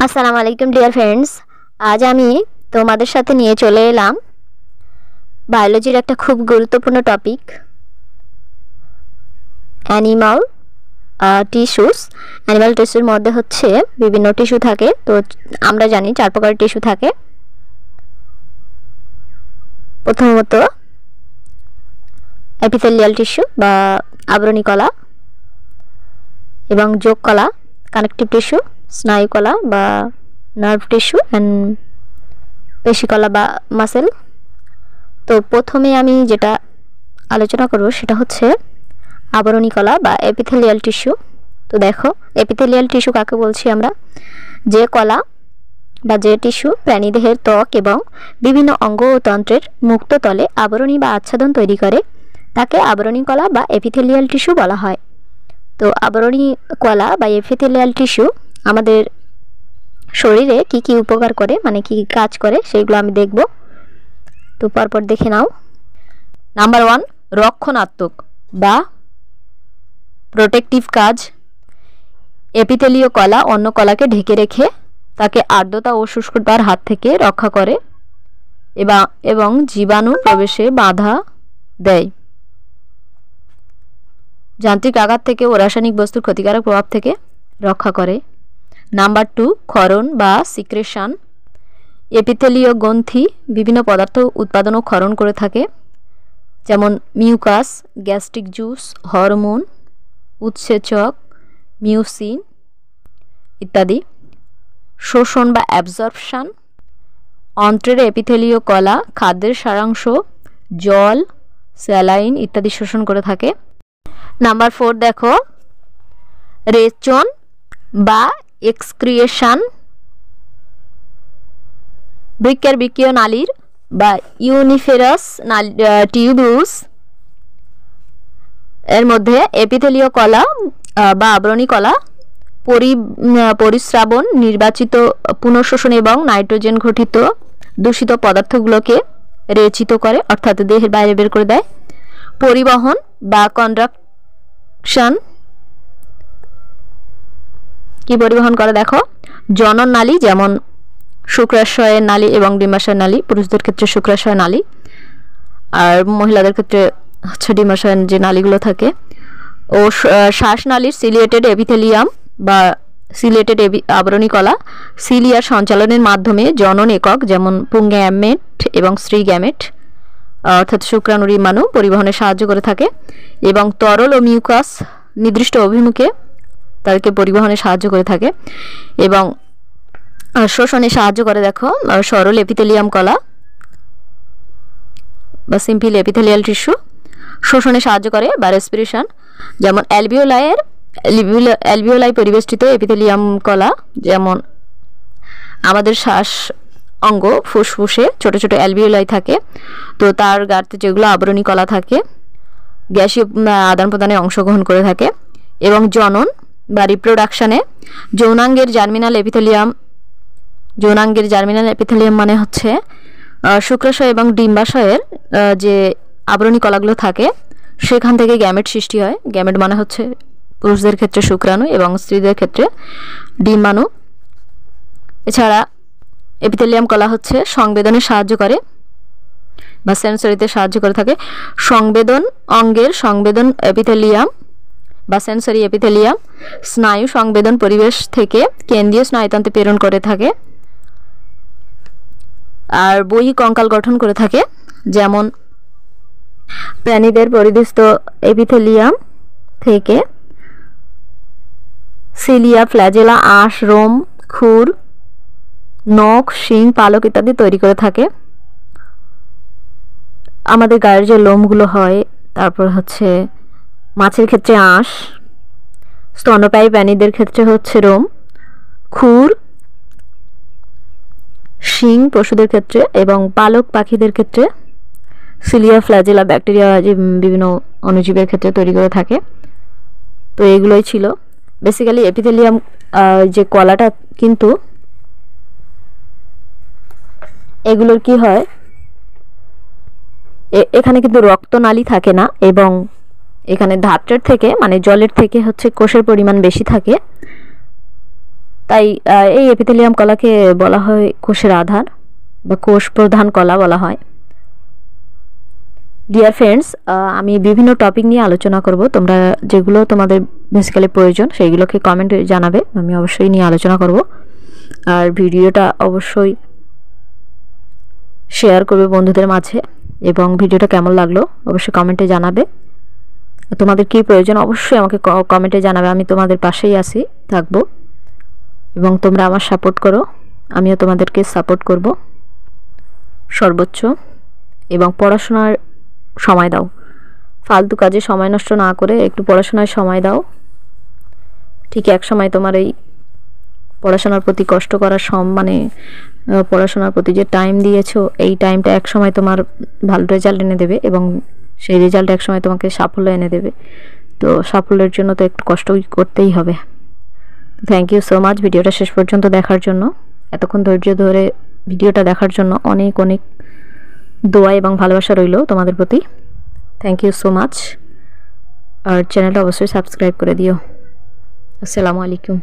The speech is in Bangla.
আসসালামু আলাইকুম ডিয়ার ফ্রেন্ডস। আজ আমি তোমাদের সাথে নিয়ে চলে এলাম বায়োলজির একটা খুব গুরুত্বপূর্ণ টপিক, অ্যানিমাল টিস্যুস। অ্যানিমাল টিস্যুর মধ্যে হচ্ছে বিভিন্ন টিস্যু থাকে। তো আমরা জানি 4 প্রকারের টিস্যু থাকে। প্রথমত এপিথেলিয়াল টিস্যু বা আবরণী কলা, এবং যোগ কলা, কানেকটিভ টিস্যু, স্নায়ু কলা বা নার্ভ টিস্যু, অ্যান্ড পেশিকলা বা মাসেল। তো প্রথমে আমি যেটা আলোচনা করব সেটা হচ্ছে আবরণী কলা বা এপিথেলিয়াল টিস্যু। তো দেখো, এপিথেলিয়াল টিস্যু কাকে বলছি আমরা? যে কলা বা যে টিস্যু প্রাণীদেহের ত্বক এবং বিভিন্ন অঙ্গ ও তন্ত্রের মুক্ত তলে আবরণী বা আচ্ছাদন তৈরি করে তাকে আবরণী কলা বা এপিথেলিয়াল টিস্যু বলা হয়। তো আবরণী কলা বা এপিথেলিয়াল টিস্যু আমাদের শরীরে কি কি উপকার করে, মানে কি কাজ করে, সেগুলো আমি দেখব। তো পরপর দেখে নাও। নাম্বার 1, রক্ষণাত্মক বা প্রোটেক্টিভ কাজ। এপিথেলীয় কলা অন্য কলাকে ঢেকে রেখে তাকে আর্দ্রতা ও শুষ্কতার হাত থেকে রক্ষা করে এবং জীবাণু প্রবেশে বাধা দেয়। যান্ত্রিক আঘাত থেকে ও রাসায়নিক বস্তুর ক্ষতিকারক প্রভাব থেকে রক্ষা করে। নাম্বার 2, ক্ষরণ বা সিক্রেশন। এপিথেলীয় গ্রন্থি বিভিন্ন পদার্থ উৎপাদন ও ক্ষরণ করে থাকে, যেমন মিউকাস, গ্যাস্ট্রিক জুস, হরমোন, উৎসেচক, মিউসিন ইত্যাদি। শোষণ বা অ্যাবজর্পশন। অন্ত্রের এপিথেলীয় কলা খাদ্যের সারাংশ, জল, স্যালাইন ইত্যাদি শোষণ করে থাকে। নাম্বার 4 দেখো, রেচন বা এক্সক্রিয়েশন। বৃক্কের বৃক্কীয় নালীর বা ইউনিফেরাস টিউবুলস এর মধ্যে এপিথেলীয় কলা বা আবরণী কলা পরিস্রাবণ, নির্বাচিত পুনঃশোষণ এবং নাইট্রোজেন ঘটিত দূষিত পদার্থগুলোকে রেচিত করে, অর্থাৎ দেহের বাইরে বের করে দেয়। পরিবহন বা কন্ডাকশন। কি পরিবহন করে দেখো? জনন নালী, যেমন শুক্রাশয়ের নালী এবং ডিম্বাশয় নালী। পুরুষদের ক্ষেত্রে শুক্রাশয় নালী, আর মহিলাদের ক্ষেত্রে হচ্ছে ডিম্বাশয়ের যে নালীগুলো থাকে। ও শ্বাসনালীর সিলিয়েটেড এপিথেলিয়াম বা সিলিয়েটেড আবরণী কলা সিলিয়ার সঞ্চালনের মাধ্যমে জনন একক, যেমন পুংগ্যামেট এবং স্ত্রী গ্যামেট অর্থাৎ শুক্রাণু ডিম্বাণু পরিবহনে সাহায্য করে থাকে। এবং তরল ও মিউকাস নির্দিষ্ট অভিমুখে তাদেরকে পরিবহনে সাহায্য করে থাকে এবং শোষণে সাহায্য করে। দেখো, সরল এপিথেলিয়াম কলা বা সিম্পল এপিথেলিয়াল টিস্যু শোষণে সাহায্য করে বা রেসপিরেশন, যেমন অ্যালভিওলাই পরিবেষ্টিত এপিথেলিয়াম কলা, যেমন আমাদের শ্বাস অঙ্গ ফুসফুসে ছোট ছোট অ্যালভিওলাই থাকে, তো তার গাতে যেগুলো আবরণী কলা থাকে গ্যাসীয় আদান প্রদানে অংশগ্রহণ করে থাকে। এবং জনন বা রিপ্রোডাকশানে যৌনাঙ্গের জার্মিনাল এপিথেলিয়াম মানে হচ্ছে শুক্রাশয় এবং ডিম্বাশয়ের যে আবরণী কলাগুলো থাকে সেখান থেকে গ্যামেট সৃষ্টি হয়। গ্যামেট মানে হচ্ছে পুরুষদের ক্ষেত্রে শুক্রাণু এবং স্ত্রীদের ক্ষেত্রে ডিম্বাণু। এছাড়া এপিথেলিয়াম কলা হচ্ছে সংবেদনে সাহায্য করে বা সেন্সরিতে সাহায্য করে থাকে। অঙ্গের সংবেদন এপিথেলিয়াম বা সেন্সরি এপিথেলিয়াম স্নায়ু সংবেদন পরিবেশ থেকে কেন্দ্রীয় স্নায়ুতন্ত্রে প্রেরণ করে থাকে, আর বহিঃকঙ্কাল গঠন করে থাকে, যেমন প্রাণীদের পরিবেষ্টিত এপিথেলিয়াম থেকে সিলিয়া, ফ্ল্যাজেলা, আঁশ, রোম, খুর, নখ, শিং, পালক ইত্যাদি তৈরি করে থাকে। আমাদের গায়ের যে লোমগুলো হয়, তারপর হচ্ছে মাছের ক্ষেত্রে আঁশ, স্তন্যপায়ী প্রাণীদের ক্ষেত্রে হচ্ছে রোম, খুর, শিং পশুদের ক্ষেত্রে, এবং পালক পাখিদের ক্ষেত্রে সিলিয়া, ফ্ল্যাজেলা, ব্যাকটেরিয়া যে বিভিন্ন অণুজীবের ক্ষেত্রে তৈরি করে থাকে। তো এগুলোই ছিল বেসিক্যালি এপিথেলিয়াম যে কলাটা। কিন্তু এগুলোর কি হয়, এখানে কিন্তু রক্তনালী থাকে না, এবং এখানে ধাত্রের থেকে মানে জলের থেকে হচ্ছে কোষের পরিমাণ বেশি থাকে। তাই এই এপিথেলিয়াম কলাকে বলা হয় কোষের আধার বা কোষ প্রধান কলা বলা হয়। ডিয়ার ফ্রেন্ডস, আমি বিভিন্ন টপিক নিয়ে আলোচনা করব, তোমরা যেগুলো তোমাদের বেসিক্যালি প্রয়োজন সেইগুলোকে কমেন্টে জানাবে, আমি অবশ্যই নিয়ে আলোচনা করব। আর ভিডিওটা অবশ্যই শেয়ার করবে বন্ধুদের মাঝে, এবং ভিডিওটা কেমন লাগলো অবশ্যই কমেন্টে জানাবে। তোমাদের কী প্রয়োজন অবশ্যই আমাকে কমেন্টে জানাবে, আমি তোমাদের পাশেই আছি, থাকবো, এবং তোমরা আমার সাপোর্ট করো, আমিও তোমাদেরকে সাপোর্ট করব সর্বোচ্চ। এবং পড়াশোনার সময় দাও, ফালতু কাজে সময় নষ্ট না করে একটু পড়াশোনায় সময় দাও। ঠিক এক সময় তোমার এই পড়াশোনার প্রতি কষ্ট করার পড়াশোনার প্রতি যে টাইম দিয়েছো, এই টাইমটা এক সময় তোমার ভালো রেজাল্ট এনে দেবে, এবং সেই রেজাল্ট এক সময় তোমাকে সাফল্য এনে দেবে। তো সাফল্যের জন্য তো একটু কষ্ট করতেই হবে। থ্যাংক ইউ সো মাচ ভিডিওটা শেষ পর্যন্ত দেখার জন্য, এতক্ষণ ধৈর্য ধরে ভিডিওটা দেখার জন্য অনেক অনেক দোয়া এবং ভালোবাসা রইল তোমাদের প্রতি। Thank you so much. আর চ্যানেলটা অবশ্যই সাবস্ক্রাইব করে দিও। আসসালামু আলাইকুম।